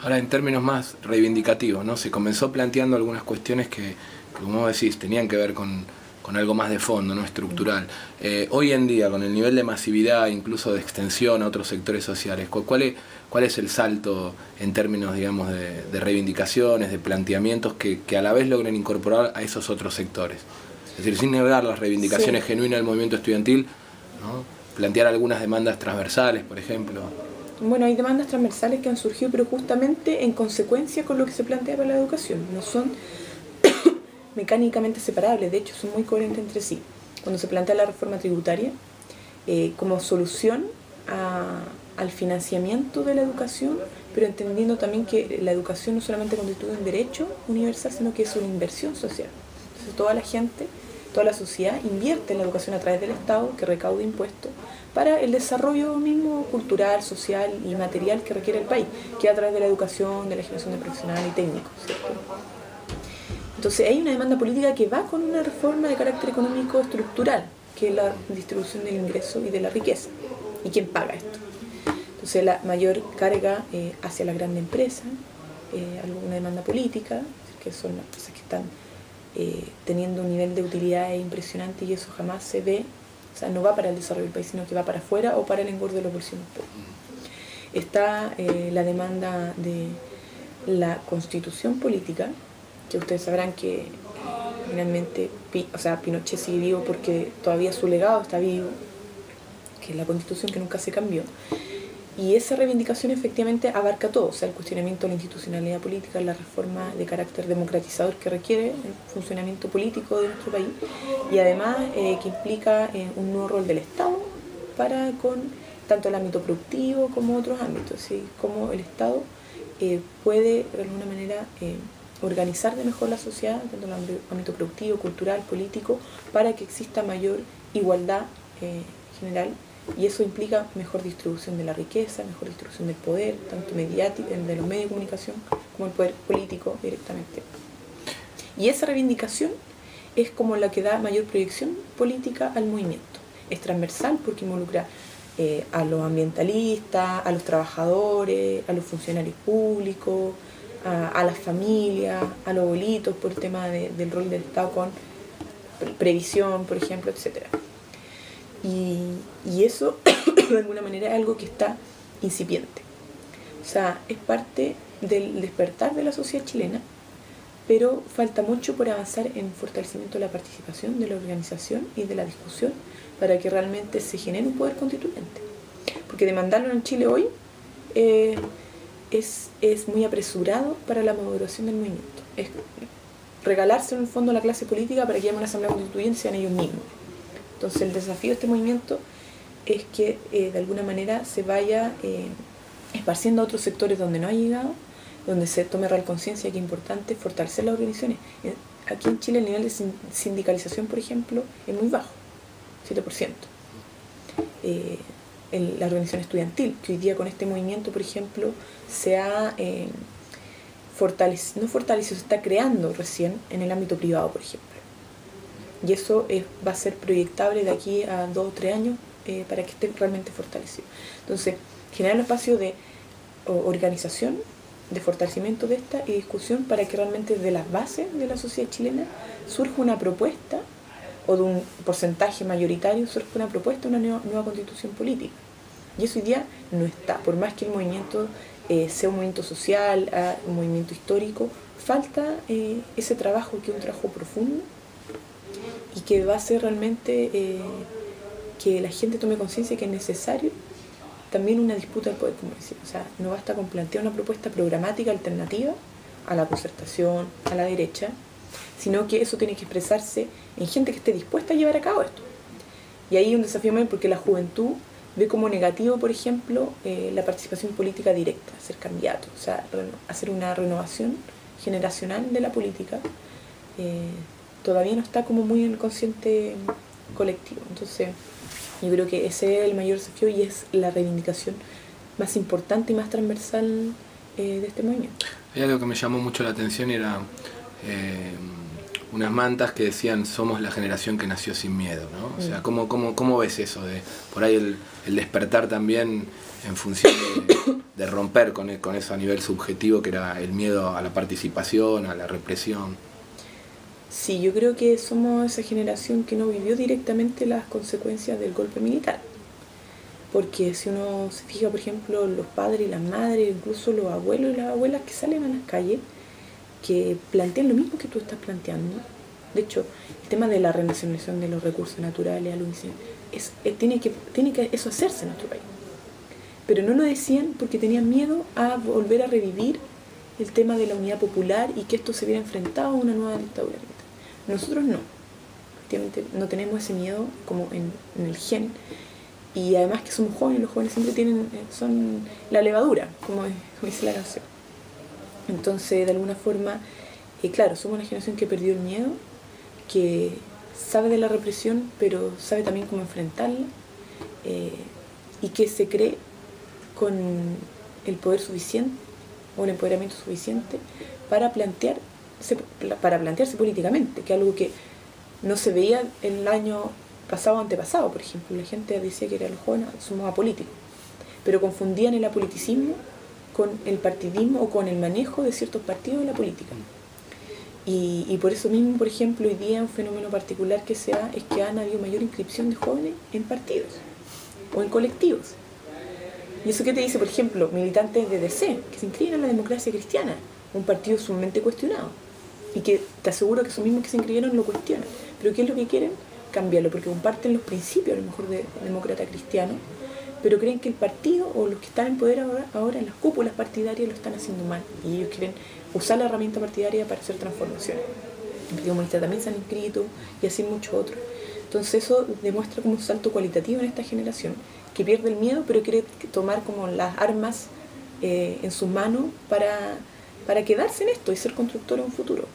Ahora, en términos más reivindicativos, ¿no? Se comenzó planteando algunas cuestiones que como vos decís, tenían que ver con algo más de fondo, no estructural. Hoy en día, con el nivel de masividad, incluso de extensión a otros sectores sociales, ¿cuál es el salto en términos, digamos, de reivindicaciones, de planteamientos que a la vez logren incorporar a esos otros sectores? Es decir, sin negar las reivindicaciones genuinas del movimiento estudiantil, ¿no? Plantear algunas demandas transversales, por ejemplo. Bueno, hay demandas transversales que han surgido, pero justamente en consecuencia con lo que se plantea para la educación. No son mecánicamente separables, de hecho son muy coherentes entre sí. Cuando se plantea la reforma tributaria como solución al financiamiento de la educación, pero entendiendo también que la educación no solamente constituye un derecho universal, sino que es una inversión social. Entonces toda la gente, toda la sociedad invierte en la educación a través del Estado, que recauda impuestos, para el desarrollo mismo cultural, social y material que requiere el país, que a través de la educación, de la generación de profesionales y técnicos, ¿cierto? Entonces hay una demanda política que va con una reforma de carácter económico estructural, que es la distribución del ingreso y de la riqueza. ¿Y quién paga esto? Entonces la mayor carga hacia la gran empresa, alguna demanda política, que son las empresas que están teniendo un nivel de utilidad impresionante y eso jamás se ve, o sea, no va para el desarrollo del país, sino que va para afuera o para el engorde de los bolsillos públicos. Está la demanda de la constitución política, que ustedes sabrán que finalmente, Pinochet sigue vivo porque todavía su legado está vivo, que es la constitución que nunca se cambió. Y esa reivindicación efectivamente abarca todo, o sea, el cuestionamiento de la institucionalidad política, la reforma de carácter democratizador que requiere el funcionamiento político de nuestro país y además que implica un nuevo rol del Estado para con tanto el ámbito productivo como otros ámbitos, ¿sí? Cómo el Estado puede de alguna manera organizar de mejor la sociedad, tanto en el ámbito productivo, cultural, político, para que exista mayor igualdad general. Y eso implica mejor distribución de la riqueza, mejor distribución del poder, tanto mediático, de los medios de comunicación, como el poder político directamente. Y esa reivindicación es como la que da mayor proyección política al movimiento. Es transversal porque involucra a los ambientalistas, a los trabajadores, a los funcionarios públicos, a las familias, a los abuelitos, por el tema del rol del Estado con previsión, por ejemplo, etc. Y eso, de alguna manera, es algo que está incipiente. O sea, es parte del despertar de la sociedad chilena, pero falta mucho por avanzar en fortalecimiento de la participación, de la organización y de la discusión para que realmente se genere un poder constituyente. Porque demandarlo en Chile hoy es muy apresurado para la maduración del movimiento. Es regalarse en el fondo a la clase política para que haya una asamblea constituyente y sean ellos mismos. Entonces el desafío de este movimiento es que de alguna manera se vaya esparciendo a otros sectores donde no ha llegado, donde se tome real conciencia que es importante fortalecer las organizaciones. Aquí en Chile el nivel de sindicalización, por ejemplo, es muy bajo, 7%. La organización estudiantil, que hoy día con este movimiento, por ejemplo, se ha fortalecido, no fortalecido, se está creando recién en el ámbito privado, por ejemplo. Y eso va a ser proyectable de aquí a 2 o 3 años para que esté realmente fortalecido. Entonces, generar un espacio de organización, de fortalecimiento de esta y discusión para que realmente de las bases de la sociedad chilena surja una propuesta, o de un porcentaje mayoritario surja una propuesta de una nueva constitución política. Y eso hoy día no está. Por más que el movimiento sea un movimiento social, un movimiento histórico, falta ese trabajo que es un trabajo profundo y que va a ser realmente que la gente tome conciencia que es necesario también una disputa del poder, como decía. O sea, no basta con plantear una propuesta programática alternativa a la concertación, a la derecha, sino que eso tiene que expresarse en gente que esté dispuesta a llevar a cabo esto. Y ahí hay un desafío mayor porque la juventud ve como negativo, por ejemplo, la participación política directa, ser candidato, o sea, hacer una renovación generacional de la política. Todavía no está como muy en el consciente colectivo. Entonces yo creo que ese es el mayor desafío y es la reivindicación más importante y más transversal de este movimiento. Hay algo que me llamó mucho la atención, era unas mantas que decían somos la generación que nació sin miedo, ¿no? O sea, ¿cómo ves eso? De por ahí el despertar también en función de romper con eso a nivel subjetivo, que era el miedo a la participación, a la represión. Sí, yo creo que somos esa generación que no vivió directamente las consecuencias del golpe militar. Porque si uno se fija, por ejemplo, los padres y las madres, incluso los abuelos y las abuelas que salen a las calles, que plantean lo mismo que tú estás planteando. De hecho, el tema de la renacionalización de los recursos naturales, tiene que eso hacerse en nuestro país. Pero no lo decían porque tenían miedo a volver a revivir el tema de la unidad popular y que esto se viera enfrentado a una nueva dictadura. Nosotros no. Efectivamente, no tenemos ese miedo como en el gen. Y además que somos jóvenes, los jóvenes siempre son la levadura, como dice la canción. Entonces, de alguna forma, claro, somos una generación que perdió el miedo, que sabe de la represión, pero sabe también cómo enfrentarla, y que se cree con el poder suficiente o el empoderamiento suficiente para plantearse políticamente, que es algo que no se veía el año pasado o antepasado. Por ejemplo, la gente decía que los jóvenes somos apolíticos, pero confundían el apoliticismo con el partidismo o con el manejo de ciertos partidos de la política. Y por eso mismo, por ejemplo, hoy día un fenómeno particular que se da es que han habido mayor inscripción de jóvenes en partidos o en colectivos. ¿Y eso qué te dice? Por ejemplo, militantes de DC que se inscriben en la Democracia Cristiana, un partido sumamente cuestionado, y que te aseguro que esos mismos que se inscribieron lo cuestionan. Pero ¿qué es lo que quieren? Cambiarlo, porque comparten los principios, a lo mejor, de demócrata cristiano, pero creen que el partido o los que están en poder ahora en las cúpulas partidarias lo están haciendo mal, y ellos quieren usar la herramienta partidaria para hacer transformaciones. El Partido Comunista también se han inscrito, y así muchos otros. Entonces eso demuestra como un salto cualitativo en esta generación, que pierde el miedo, pero quiere tomar como las armas en sus manos para quedarse en esto y ser constructor en un futuro.